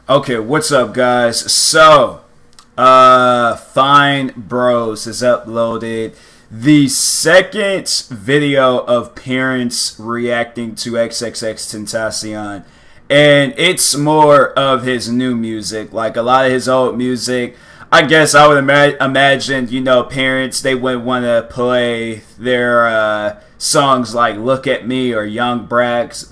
Okay, what's up, guys? So, Fine Bros has uploaded the second video of parents reacting to XXXTentacion, and it's more of his new music. Like a lot of his old music, I guess I would imagine, you know, parents, they wouldn't want to play their songs like "Look at Me" or "Young Brats,"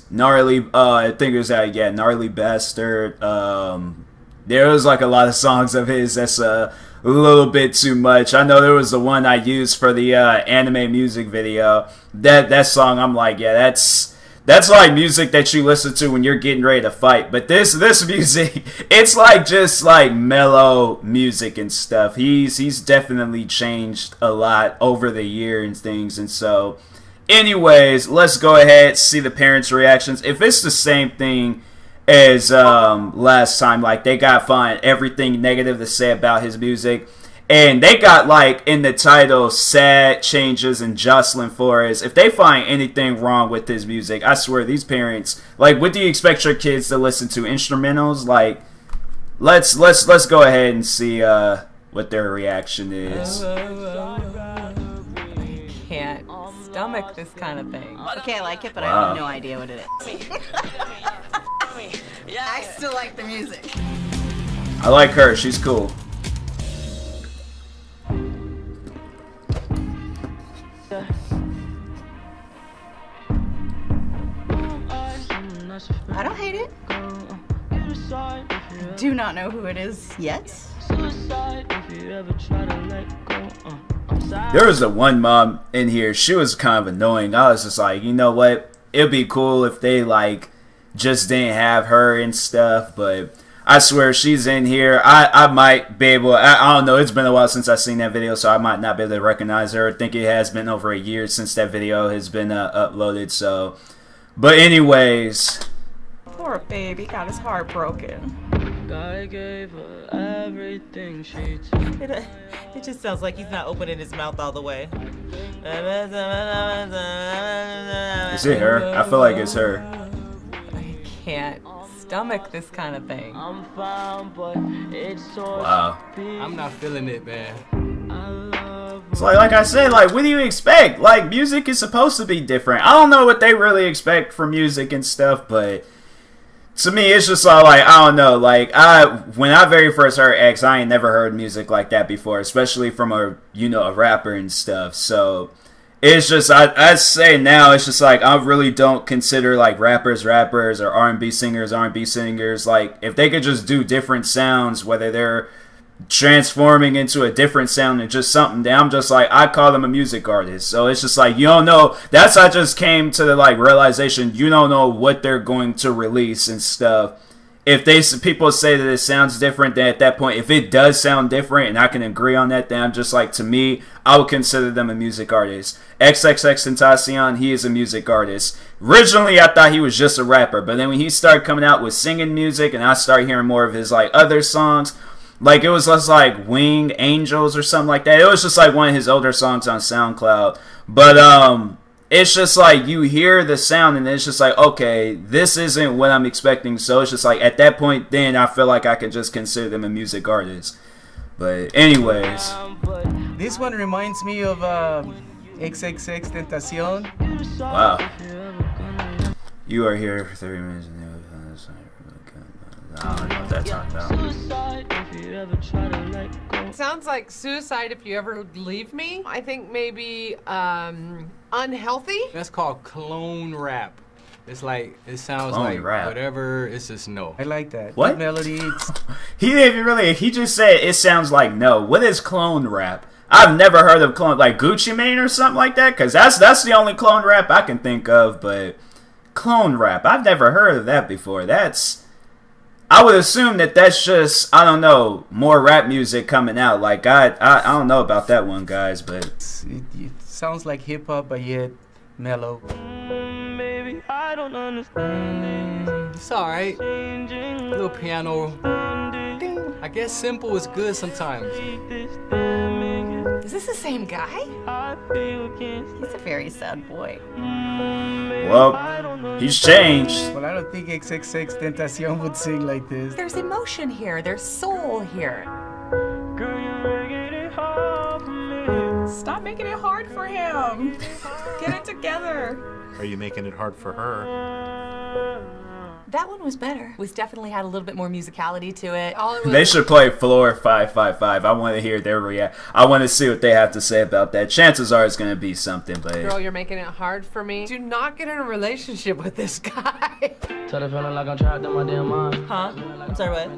gnarly. I think it was that. Yeah, "Gnarly Bastard." There was like a lot of songs of his that's a little bit too much. I know there was the one I used for the anime music video. That song, I'm like, yeah, that's like music that you listen to when you're getting ready to fight. But this music, it's like just like mellow music and stuff. He's definitely changed a lot over the year and things. And so, anyways, let's go ahead see the parents' reactions. If it's the same thing as last time, like they got find everything negative to say about his music, and they got like in the title "Sad Changes" and Jocelyn Flores. If they find anything wrong with his music, I swear these parents, like, what do you expect your kids to listen to? Instrumentals? Like, let's go ahead and see what their reaction is. I can't stomach this kind of thing. Okay, I like it, but Wow. I have no idea what it is. I still like the music. I like her. She's cool. I don't hate it. Do not know who it is yet. There was a one mom in here. She was kind of annoying. I was just like, you know what? It'd be cool if they like just didn't have her and stuff. But I swear she's in here. I might be able. I don't know. It's been a while since I've seen that video, so I might not be able to recognize her. I think it has been over a year since that video has been uploaded. So, but anyways. Poor baby got his heart broken. I gave her everything she It just sounds like he's not opening his mouth all the way. Is it her? I feel like it's her. I can't stomach this kind of thing. I'm fine, but it's so Wow. I'm not feeling it, man. It's like I said, like, what do you expect? Like, music is supposed to be different. I don't know what they really expect from music and stuff, but to me, it's just all like, I don't know. Like, when I very first heard X, I ain't never heard music like that before, especially from a rapper and stuff. So it's just, I say now, it's just like, I really don't consider like rappers or R&B singers. Like, if they could just do different sounds, whether they're transforming into a different sound and just something that I'm just like, I call them a music artist. So it's just like, you don't know. That's I just came to the like realization, you don't know what they're going to release and stuff. If people say that it sounds different, then at that point, if it does sound different and I can agree on that, then I'm just like, to me, I would consider them a music artist. XXXTentacion, he is a music artist. Originally, I thought he was just a rapper, but then when he started coming out with singing music and I started hearing more of his like other songs, like, it was less like Winged Angels or something like that. It was just like one of his older songs on SoundCloud. But it's just like you hear the sound and it's just like, okay, this isn't what I'm expecting. So it's just like at that point, then I feel like I can just consider them a music artist. But anyways. This one reminds me of XXXTentacion. Wow. You are here for 30 minutes. I don't know what that's talking about. Sounds like suicide if you ever leave me. I think maybe unhealthy. That's called clone rap. It's like, it sounds Clone like rap. whatever, it's just no. I like that. What? That melody. He didn't even really, he just said it sounds like no. What is clone rap? I've never heard of clone, like Gucci Mane or something like that, because that's the only clone rap I can think of. But clone rap, I've never heard of that before. I would assume that that's just, I don't know, more rap music coming out. Like, I don't know about that one, guys, but It sounds like hip hop, but yet mellow. Maybe I don't understand it. It's alright. Little piano. Ding. I guess simple is good sometimes. Is this the same guy? He's a very sad boy. Well, he's changed. Well, I don't think XXXTentacion would sing like this. There's emotion here. There's soul here. Stop making it hard for him. Get it together. Are you making it hard for her? That one was better. Was definitely had a little bit more musicality to it. They should play Floor 555. I want to hear their reaction. I want to see what they have to say about that. Chances are it's going to be something, but... Girl, you're making it hard for me. Do not get in a relationship with this guy. Tell the feeling like I'm trapped in my damn mind. Huh? I'm sorry, what?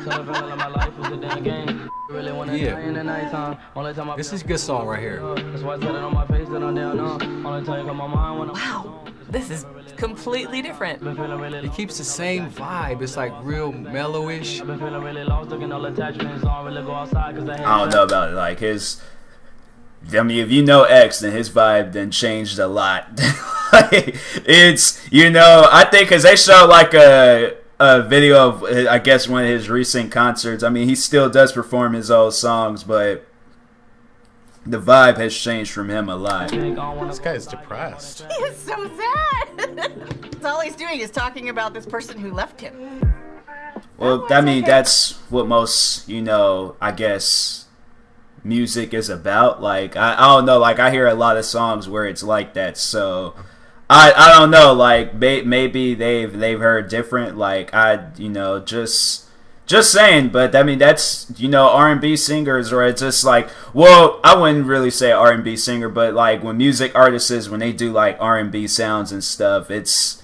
Tell the feeling like my life is a damn game. Really wanna die in the nighttime. Only time I This is a good song right here. That's why I said it on my face that I'm down on. Only time you got my mind when I'm Wow, this is completely different. It keeps the same vibe. It's like real mellowish. been feeling really lost, looking all attachments. Don't really go outside cause I don't know about it. Like his, I mean, if you know X, then his vibe then changed a lot. Like, it's, you know, I think because they showed like a video of, I guess, one of his recent concerts. I mean, he still does perform his old songs, but the vibe has changed from him a lot. This guy's depressed. He is so sad. All he's doing is talking about this person who left him. Well, I mean, that's what most, you know, I guess, music is about. Like, I don't know, like, I hear a lot of songs where it's like that, so I don't know, like, maybe they've heard different, like, you know, just saying, but I mean, that's, you know, R&B singers, or it's just like, well, I wouldn't really say R&B singer, but like when music artists, when they do like R&B sounds and stuff, it's,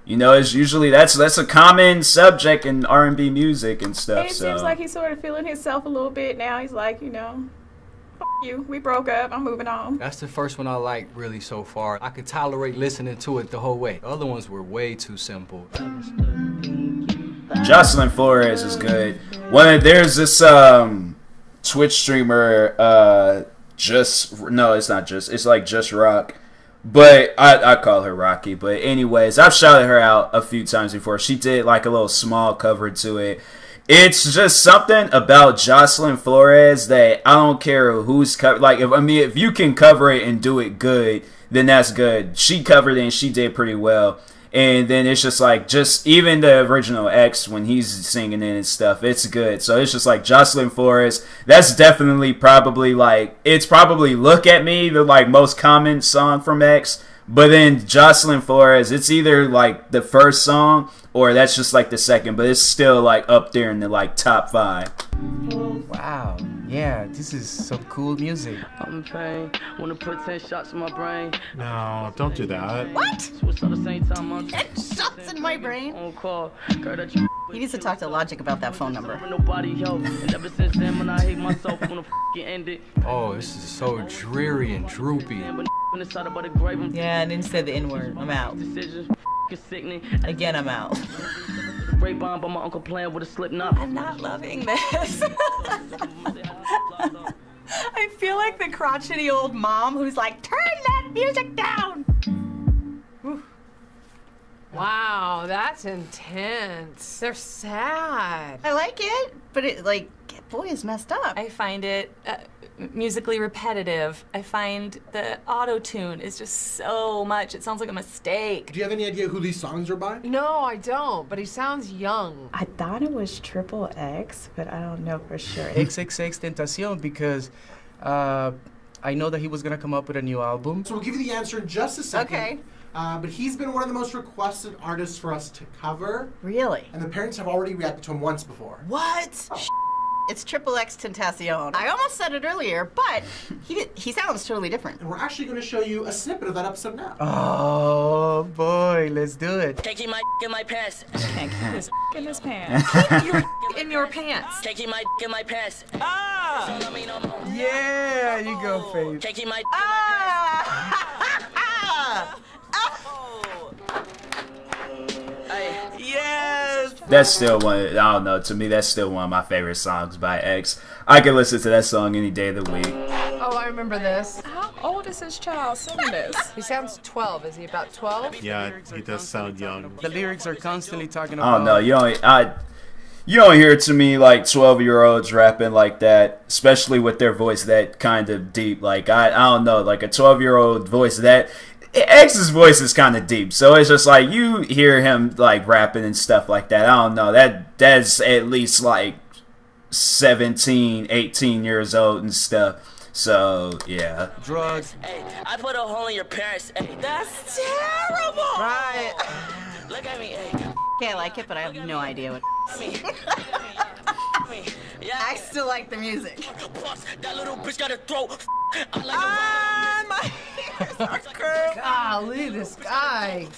you know, it's usually that's a common subject in R&B music and stuff. It so seems like he's sort of feeling himself a little bit now. He's like, you know, F you, we broke up, I'm moving on. That's the first one I like really so far. I could tolerate listening to it the whole way. The other ones were way too simple. Jocelyn Flores is good. There's this Twitch streamer, it's like Just Rock, but I call her Rocky. But anyways, I've shouted her out a few times before. She did like a little small cover to it. It's just something about Jocelyn Flores that I don't care who's cover. Like, if you can cover it and do it good, then that's good. She covered it and she did pretty well. And then it's just like, even the original X, when he's singing it and stuff, it's good. So it's just like Jocelyn Flores. That's definitely probably like, it's probably Look at Me, the like most common song from X. But then Jocelyn Flores, it's either like the first song or that's just like the second. But it's still like up there in the like top 5. Wow. Yeah, this is some cool music. I'm in pain. Wanna put 10 shots in my brain. No, don't do that. What? Switch at the same time. I'm 10 shots in my brain. on call. Girl, that you He needs to talk to Logic about that phone number. nobody help. And ever since then, when I hate myself, wanna end it. Oh, this is so dreary and droopy. But when it's out about the grave, I'm Yeah, and then said the N-word. I'm out. decisions sickening. Again, I'm out. Rape bomb by my uncle playing with a slip knot. I'm not loving this. I feel like the crotchety old mom who's like, turn that music down. Wow, that's intense. They're sad. I like it, but it, like, boy, is messed up. I find it musically repetitive. I find the auto-tune is just so much. It sounds like a mistake. Do you have any idea who these songs are by? No, I don't, but he sounds young. I thought it was XXX, but I don't know for sure. XXXTentacion, because I know that he was gonna come up with a new album. So we'll give you the answer in just a second. Okay. But he's been one of the most requested artists for us to cover. Really? And the parents have already reacted to him once before. What? It's XXXTentacion. I almost said it earlier, but he sounds totally different. And we're actually going to show you a snippet of that episode now. Oh boy, let's do it. Taking my in my pants. Can't keep his in his pants. In your pants. Taking my in my pants. Ah! Yeah, you go, Faith. Taking my Yes! That's still one. I don't know. To me, that's still one of my favorite songs by X. I can listen to that song any day of the week. Oh, I remember this. How old is this child singing this? He sounds 12. Is he about 12? Yeah, he does sound young. The lyrics are constantly talking I about. don't know. you don't hear too many like 12-year-olds rapping like that, especially with their voice that kind of deep. Like I don't know, like a 12-year-old voice that X's voice is kind of deep, so it's just like you hear him like rapping and stuff like that. I don't know, that's at least like 17, 18 years old and stuff. So yeah, drugs. Hey, I put a hole in your parents. Hey, That's terrible. right. Look at me. Hey. Okay, I like it, but I have no idea what. Yeah. I still like the music. That little bitch got a throat. My ears are curved. Golly, this guy.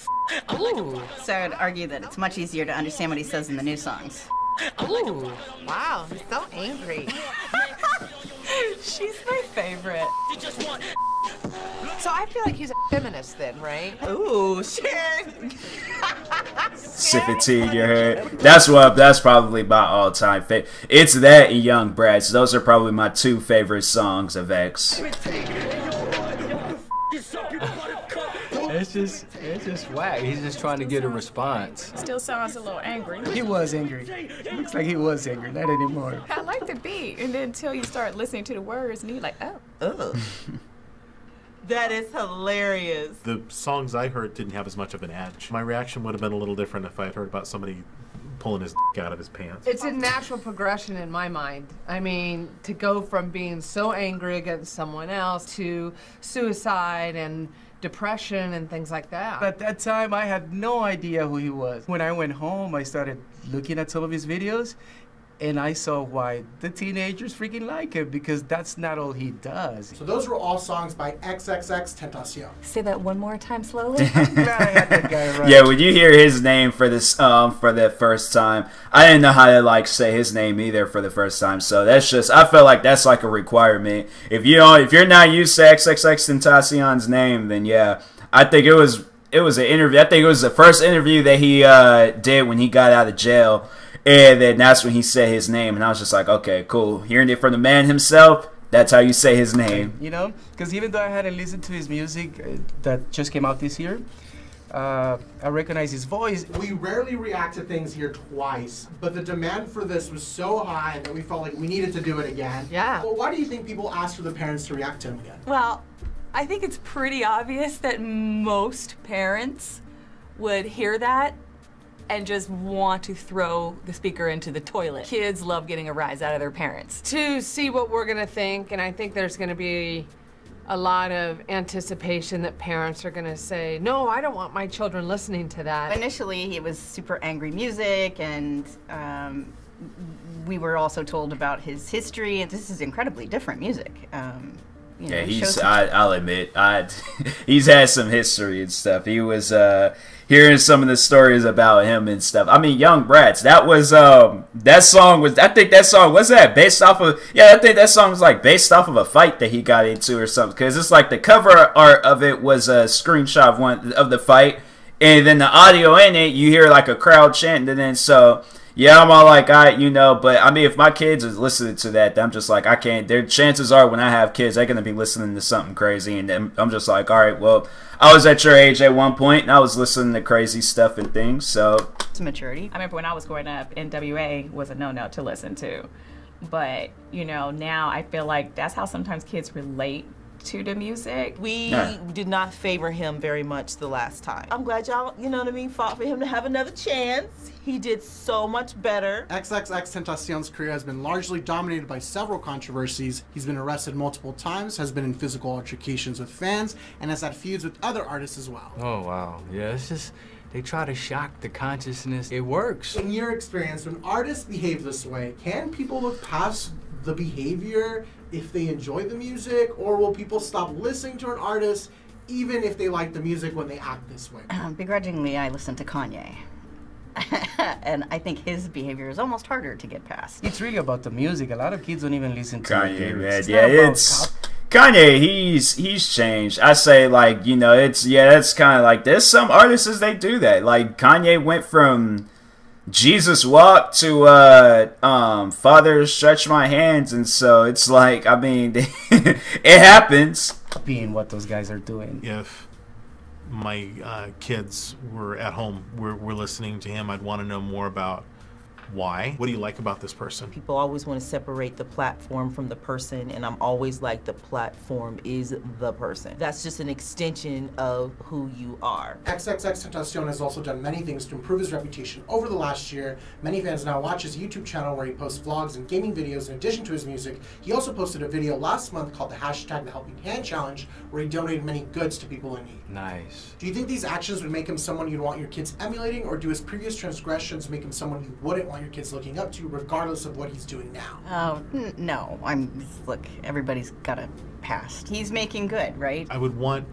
Ooh. So I'd argue that it's much easier to understand what he says in the new songs. Ooh. Wow, he's so angry. She's my favorite. So I feel like he's a feminist then, right? Ooh, Sharon. sip it tea in your head. That's probably my all-time favorite. It's that and Young Brats. Those are probably my two favorite songs of X. It's just whack. He's just trying to get a response. Still sounds a little angry. He was angry. Looks like he was angry. Not anymore. I like the beat, and then until you start listening to the words, and you're like, oh. Ugh. That is hilarious. The songs I heard didn't have as much of an edge. My reaction would have been a little different if I had heard about somebody pulling his out of his pants. It's a natural progression in my mind. I mean, to go from being so angry against someone else to suicide and depression and things like that. At that time, I had no idea who he was. When I went home, I started looking at some of his videos, and I saw why the teenagers freaking like him, because that's not all he does. So those were all songs by XXXTentacion. Say that one more time slowly. I'm glad I had that guy right. Yeah, when you hear his name for this for the first time, I didn't know how to like say his name either for the first time. So that's just, I feel like that's like a requirement. If you're not used to XXXTentacion's name, then yeah, I think it was an interview. I think it was the first interview that he did when he got out of jail. And then that's when he said his name, and I was just like, okay, cool. Hearing it from the man himself, that's how you say his name. You know, because even though I hadn't listened to his music that just came out this year, I recognize his voice. We rarely react to things here twice, but the demand for this was so high that we felt like we needed to do it again. Yeah. Well, why do you think people ask for the parents to react to him again? Well, I think it's pretty obvious that most parents would hear that and just want to throw the speaker into the toilet. Kids love getting a rise out of their parents. To see what we're gonna think, and I think there's gonna be a lot of anticipation that parents are gonna say, no, I don't want my children listening to that. Initially, it was super angry music, and we were also told about his history, and this is incredibly different music. You know, Yeah, I'll admit, he's had some history and stuff. He was hearing some of the stories about him and stuff. I mean, Young Brats, that was that song was, I think that song was that based off of, yeah, I think that song was like based off of a fight that he got into or something, because it's like the cover art of it was a screenshot of one of the fight, and then the audio in it, you hear like a crowd chanting, and then so. Yeah, I'm all like, you know, but I mean, if my kids is listening to that, I'm just like, I can't. Their chances are when I have kids, they're gonna be listening to something crazy, and then I'm just like, all right, well, I was at your age at one point, and I was listening to crazy stuff and things, so it's maturity. I remember when I was growing up, NWA was a no-no to listen to, but you know, now I feel like that's how sometimes kids relate to the music. We did not favor him very much the last time. I'm glad y'all, you know what I mean, fought for him to have another chance. He did so much better. XXXTentacion's career has been largely dominated by several controversies. He's been arrested multiple times, has been in physical altercations with fans, and has had feuds with other artists as well. Oh, wow. Yeah, it's just, they try to shock the consciousness. It works. In your experience, when artists behave this way, can people look past the behavior if they enjoy the music, or will people stop listening to an artist even if they like the music when they act this way? Begrudgingly, I listen to Kanye. And I think his behavior is almost harder to get past. It's really about the music. A lot of kids don't even listen to Kanye, man. Yeah, it's Kanye. He's changed. I say, like, you know, it's, yeah, it's kind of like, there's some artists they do that. Like Kanye went from Jesus Walk to Father Stretch My Hands, and so it's like, I mean, it happens. Being what those guys are doing. If my kids were at home, we're listening to him, I'd want to know more about Why? What do you like about this person? People always want to separate the platform from the person, and I'm always like, the platform is the person. That's just an extension of who you are. XXXTentacion has also done many things to improve his reputation over the last year. Many fans now watch his YouTube channel where he posts vlogs and gaming videos in addition to his music. He also posted a video last month called the #The Helping Hand Challenge, where he donated many goods to people in need. Nice. Do you think these actions would make him someone you'd want your kids emulating, or do his previous transgressions make him someone you wouldn't want your kids looking up to, regardless of what he's doing now? Oh, no. Look, everybody's got a past. He's making good, right? I would want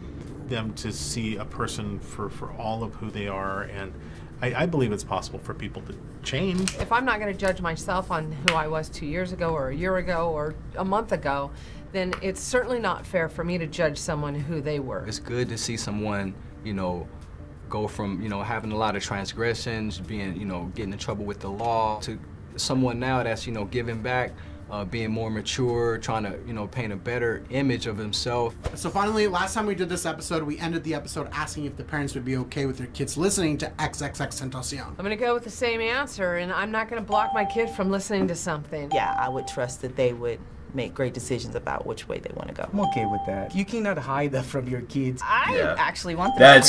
them to see a person for all of who they are, and I believe it's possible for people to change. If I'm not going to judge myself on who I was 2 years ago or a year ago or a month ago, then it's certainly not fair for me to judge someone who they were. It's good to see someone, you know, go from, you know, having a lot of transgressions, being, you know, getting in trouble with the law, to someone now that's, you know, giving back, being more mature, trying to, you know, paint a better image of himself. So finally, last time we did this episode, we ended the episode asking if the parents would be okay with their kids listening to XXXTentacion. I'm going to go with the same answer, and I'm not going to block my kid from listening to something. Yeah, I would trust that they would make great decisions about which way they want to go. I'm okay with that. You cannot hide that from your kids. I actually want them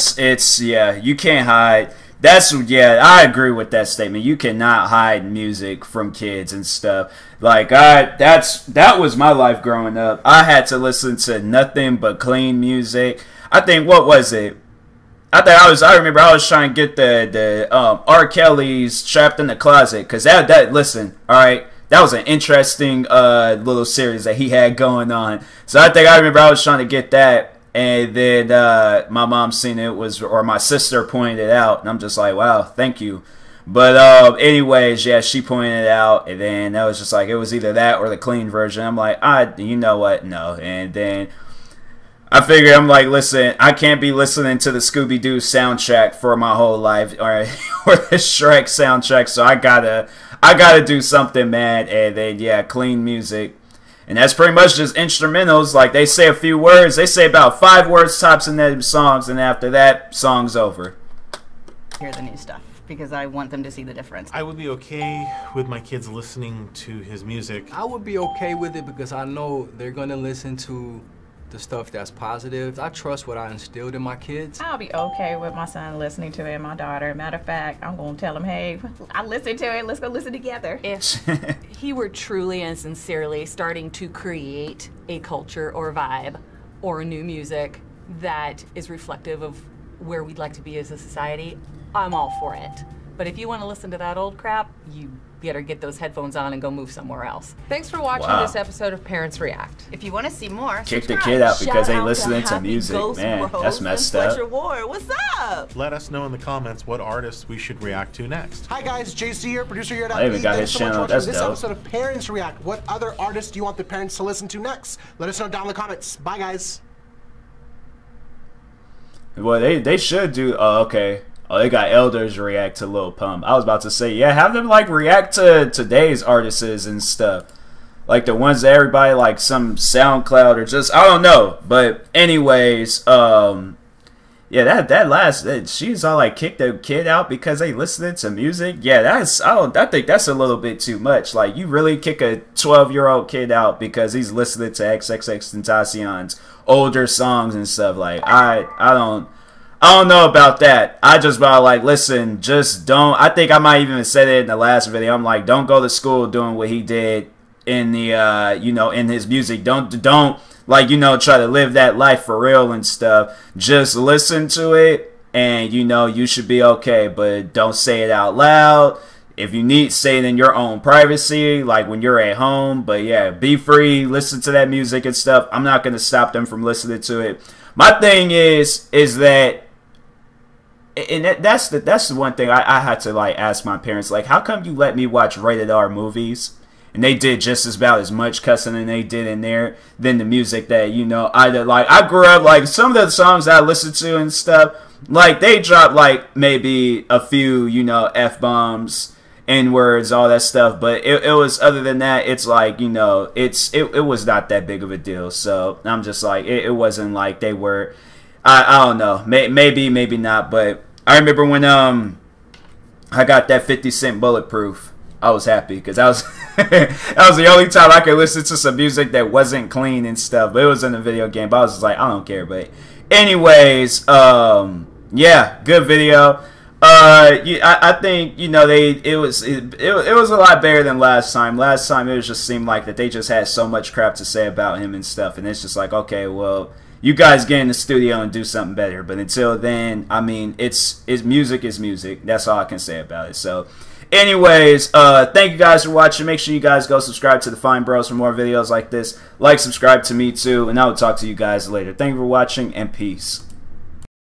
you can't hide. I agree with that statement. You cannot hide music from kids and stuff. Like, that was my life growing up. I had to listen to nothing but clean music. I think, what was it? I remember I was trying to get the R. Kelly's Trapped in the Closet, because listen, alright, that was an interesting little series that he had going on. So I remember I was trying to get that, and then my mom seen it, or my sister pointed it out, and I'm just like, wow, thank you. But anyways, yeah, she pointed it out, and then that was just like, it was either that or the clean version. I'm like, you know what, no. And then I figured, I'm like, listen, I can't be listening to the Scooby-Doo soundtrack for my whole life, or the Shrek soundtrack, so I gotta do something, man. And then, yeah, clean music. And that's pretty much just instrumentals. Like, they say a few words. They say about 5 words tops in their songs, and after that, song's over. Hear the new stuff, because I want them to see the difference. I would be okay with my kids listening to his music. I would be okay with it because I know they're gonna listen to the stuff that's positive. I trust what I instilled in my kids. I'll be okay with my son listening to it, and my daughter. Matter of fact, I'm gonna tell him, hey, I listened to it, let's go listen together. If he were truly and sincerely starting to create a culture or vibe or new music that is reflective of where we'd like to be as a society, I'm all for it. But if you want to listen to that old crap, you better get those headphones on and go move somewhere else. Thanks for watching this episode of Parents React. If you want to see more, kick the kid out because they listening to music. Man, that's messed up. What's up? Let us know in the comments what artists we should react to next. Hi guys, JC here, producer here. I even got his channel. That's this dope. episode of Parents React. What other artists do you want the parents to listen to next? Let us know down in the comments. Bye guys. Well, they should do. Oh, okay. Oh, they got elders react to Lil Pump. I was about to say, yeah, have them like react to today's artists and stuff. Like the ones that everybody like some SoundCloud or just, I don't know. But anyways, yeah, that last, she's all like kick the kid out because they listening to music. Yeah, I think that's a little bit too much. Like, you really kick a 12-year-old kid out because he's listening to XXXTentacion's older songs and stuff. Like, I don't know about that. I just about like, listen, just don't. I think I might even said it in the last video. I'm like, don't go to school doing what he did in the, in his music. Don't like, try to live that life for real and stuff. Just listen to it and, you should be okay. But don't say it out loud. If you need, say it in your own privacy, like when you're at home. But yeah, be free, listen to that music and stuff. I'm not going to stop them from listening to it. My thing is that, and that's the one thing I had to like ask my parents, like, how come you let me watch rated R movies and they did just about as much cussing than they did in there than the music that I grew up like some of the songs I listened to and stuff, like they dropped like maybe a few F-bombs, N-words, all that stuff, but it was, other than that, it's like it was not that big of a deal. So I'm just like, it wasn't like they were. I don't know. Maybe not. But I remember when I got that 50 Cent Bulletproof, I was happy because that was that was the only time I could listen to some music that wasn't clean and stuff. But it was in a video game. But I was just like, I don't care. But anyways, yeah, good video. I think, you know, it was a lot better than last time. Last time it just seemed like that they just had so much crap to say about him and stuff, and it's just like, okay, well, you guys get in the studio and do something better. But until then, I mean, it's music is music. That's all I can say about it. So anyways, thank you guys for watching. Make sure you guys go subscribe to the Fine Bros for more videos like this. Like, subscribe to me too, and I will talk to you guys later. Thank you for watching, and peace.